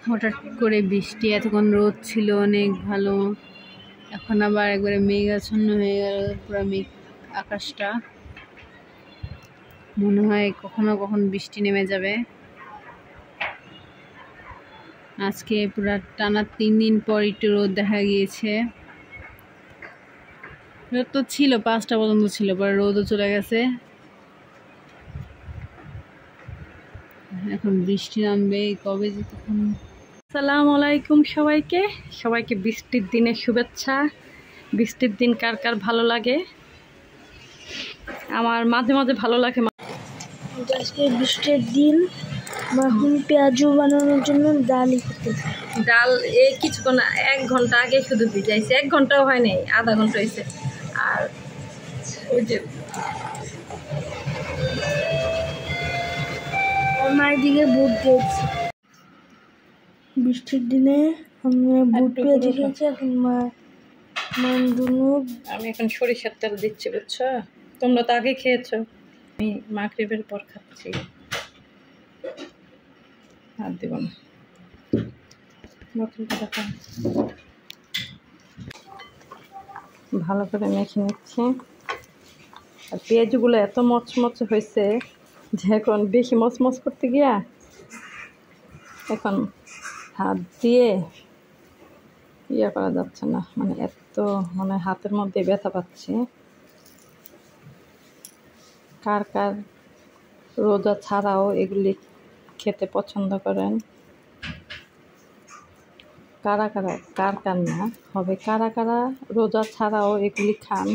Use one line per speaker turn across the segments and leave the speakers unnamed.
হঠাৎ করে বৃষ্টি, এতক্ষণ রোদ ছিল অনেক ভালো, এখন আবার একবারে মেঘাচ্ছন্ন হয়ে গেল পুরো মেঘ আকাশটা। মনে হয় কখনো কখন বৃষ্টি নেমে যাবে। আজকে পুরো টানা 3 দিন পর একটু রোদ দেখা গিয়েছে। রোদ তো ছিল 5টা পর্যন্ত ছিল, পরে রোদও চলে গেছে। এখন বৃষ্টি নামবে, কবে যে তখন। আসসালামু আলাইকুম সবাইকে বৃষ্টির দিনের শুভেচ্ছা। বৃষ্টির দিন কার কার ভালো লাগে? আমার মাঝে মাঝে ভালো লাগে।
আজকে বৃষ্টির দিন এখন পেঁয়াজু বানানোর জন্য ডালই করতেছি।
ডাল এই কিছুক্ষণ 1 ঘন্টা আগে শুধু ভিজাইছে, 1 ঘন্টাও হয় নাই, আধা ঘন্টা হয়েছে। আর ওই যে
আমার দিকে বুট দিয়েছি। বৃষ্টির দিনে আমরা বুট পেঁয়াজ খেয়েছি। এখন
আমি এখন সরিষার তেল দিচ্ছি, বুঝছো? তোমরা তো আগে খেয়েছো, আমি মাগরিবের পর খাচ্ছি। আর দেব না, ভালো করে মেখে নিচ্ছি। আর পেঁয়াজগুলো এত মচমচ হয়েছে যে এখন বেশি মচমচ করতে গিয়া এখন হাত দিয়ে ইয়ে করা যাচ্ছে না, মানে এত মানে হাতের মধ্যে ব্যথা পাচ্ছে। কার কার রোজা ছাড়াও এগুলি খেতে পছন্দ করেন? কারা না হবে, কারা রোজা ছাড়াও এগুলি খান?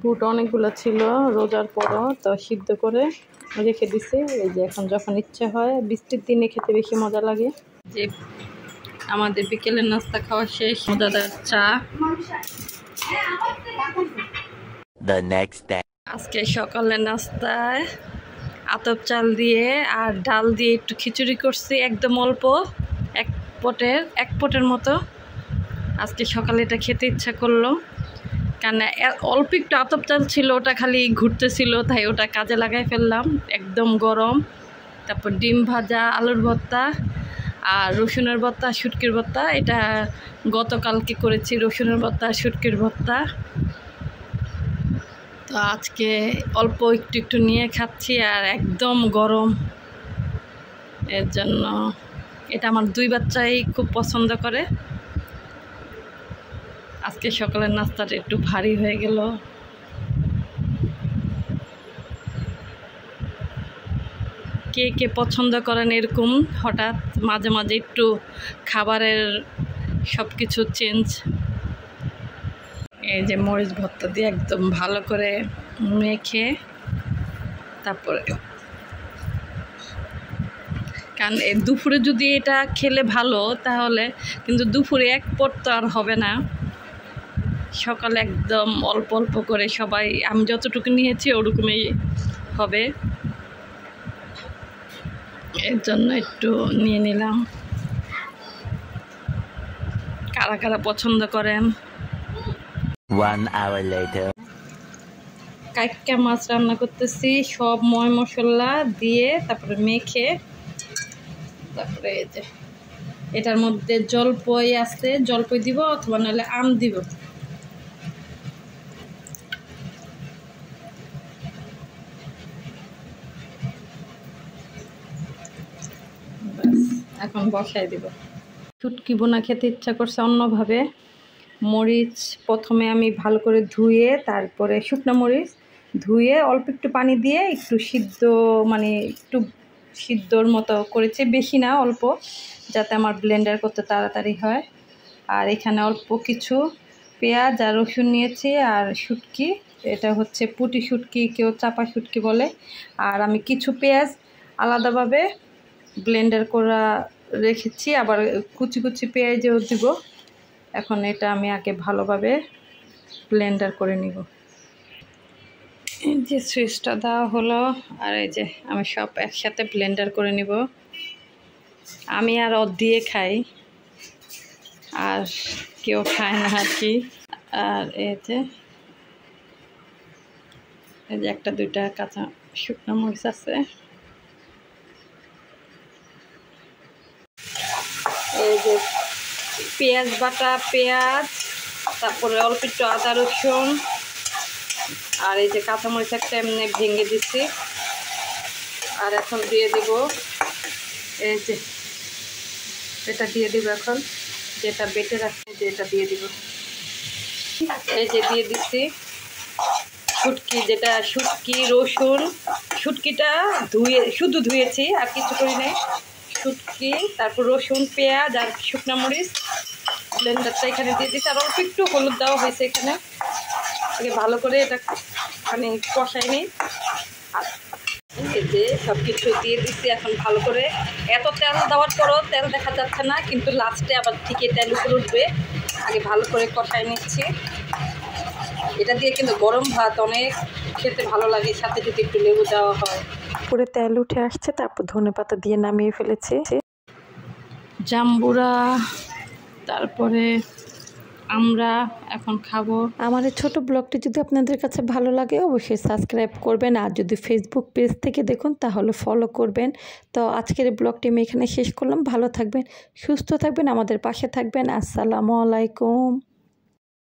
বুট অনেকগুলো ছিল রোজার পরও, তো সিদ্ধ করে রেখে দিছি। এই যে এখন যখন ইচ্ছে হয়, বৃষ্টির দিনে খেতে বেশি মজা লাগে। যে আমাদের বিকেলের নাস্তা খাওয়া শেষ, মজাদার চা।
The next day.
আজকে সকালের নাস্তায় আতপ চাল দিয়ে আর ডাল দিয়ে একটু খিচুড়ি করছি, একদম অল্প, এক পটের মতো। আজকে সকালে এটা খেতে ইচ্ছা করলো, কারণ অল্প একটু আতপ চাল ছিল, ওটা খালি ঘুরতেছিল, তাই ওটা কাজে লাগাই ফেললাম। একদম গরম। তারপর ডিম ভাজা, আলুর ভর্তা আর রসুনের ভর্তা, শুটকির ভর্তা। এটা গতকালকে করেছি, রসুনের ভর্তা, শুটকির ভর্তা। তো আজকে অল্প একটু নিয়ে খাচ্ছি, আর একদম গরম। এর জন্য এটা আমার 2 বাচ্চাই খুব পছন্দ করে। আজকে সকালের নাস্তাটা একটু ভারী হয়ে গেল। কে কে পছন্দ করেন এরকম হঠাৎ মাঝে মাঝে একটু খাবারের সব কিছু চেঞ্জ? এই যে মরিচ ভর্তা দিয়ে একদম ভালো করে মেখে তারপরে, কারণ দুপুরে যদি এটা খেলে ভালো, তাহলে কিন্তু দুপুরে 1 পট তো আর হবে না। সকালে একদম অল্প অল্প করে সবাই, আমি যতটুকু নিয়েছি ওরকমই হবে, এর জন্য একটু নিয়ে নিলাম। কারা কারা পছন্দ করেন?
1 hour later.
কাইক্কা মাছ রান্না করতেছি, সব ময় মশলা দিয়ে তারপরে মেখে, তারপরে এই যে এটার মধ্যে জলপই আছে, জলপই দিব অথবা নাহলে আম দিব। এখন বসাই দিব। শুটকি বোনা খেতে ইচ্ছা করছে অন্যভাবে। মরিচ প্রথমে আমি ভালো করে ধুয়ে, তারপরে শুকনো মরিচ ধুয়ে অল্প একটু পানি দিয়ে একটু সিদ্ধ, মানে একটু সিদ্ধর মতো করেছি, বেশি না, অল্প, যাতে আমার ব্লেন্ডার করতে তাড়াতাড়ি হয়। আর এখানে অল্প কিছু পেঁয়াজ আর রসুন নিয়েছি, আর শুটকি, এটা হচ্ছে পুঁটি শুটকি, কেউ চাপা শুটকি বলে। আর আমি কিছু পেঁয়াজ আলাদাভাবে ব্লেন্ডার করা রেখেছি, আবার কুচি কুচি পেঁয়াজও দিব। এখন এটা আমি আগে ভালোভাবে ব্লেন্ডার করে নিব। এই যে সুইচটা দেওয়া হলো, আর এই যে আমি সব একসাথে ব্লেন্ডার করে নিব। আমি আর দিয়ে খাই, আর কেউ খায় না আর কি। আর এই যে একটা দুইটা কাঁচা শুকনো মরিচ আছে। যে পেঁয়াজ বাটা, পেঁয়াজ, তারপরে অল্প একটু আদা রসুন, আর এই যে কাঁচামরিচ একটা এমনি ভেঙে দিচ্ছি। আর এখন দিয়ে দেব এই যে এটা দিয়ে দিব, এখন যেটা বেটে রাখছি যে এটা দিয়ে দিব। এই যে দিয়ে দিচ্ছি শুটকি, যেটা শুটকি, রসুন, শুটকিটা শুধু ধুয়েছি আর কিছু করি নাই। শুটকি, তারপর রসুন, পেঁয়াজ আর শুকনো মরিচ ব্লেন্ডারটা এখানে দিয়ে দিচ্ছি। আর অল্প একটু হলুদ দেওয়া হয়েছে এখানে। আগে ভালো করে এটা মানে কষাই নিই। আর এই যে সব কিছু দিয়ে দিচ্ছি এখন ভালো করে। এত তেল দেওয়ার পরও তেল দেখা যাচ্ছে না, কিন্তু লাস্টে আবার ঠিকই তেল উপরে উঠবে। আগে ভালো করে কষাই নিচ্ছি। এটা দিয়ে কিন্তু গরম ভাত অনেক খেতে ভালো লাগে, সাথে যদি একটু লেবু দেওয়া হয়।
পুরো তেল উঠে আসছে, তারপর ধনেপাতা দিয়ে নামিয়ে ফেলেছি।
জাম্বুরা, তারপরে আমরা এখন খাবো।
আমার এই ছোটো ব্লগটি যদি আপনাদের কাছে ভালো লাগে অবশ্যই সাবস্ক্রাইব করবেন, আর যদি ফেসবুক পেজ থেকে দেখুন তাহলে ফলো করবেন। তো আজকের এই ব্লগটি আমি এখানে শেষ করলাম। ভালো থাকবেন, সুস্থ থাকবেন, আমাদের পাশে থাকবেন। আসসালামু আলাইকুম।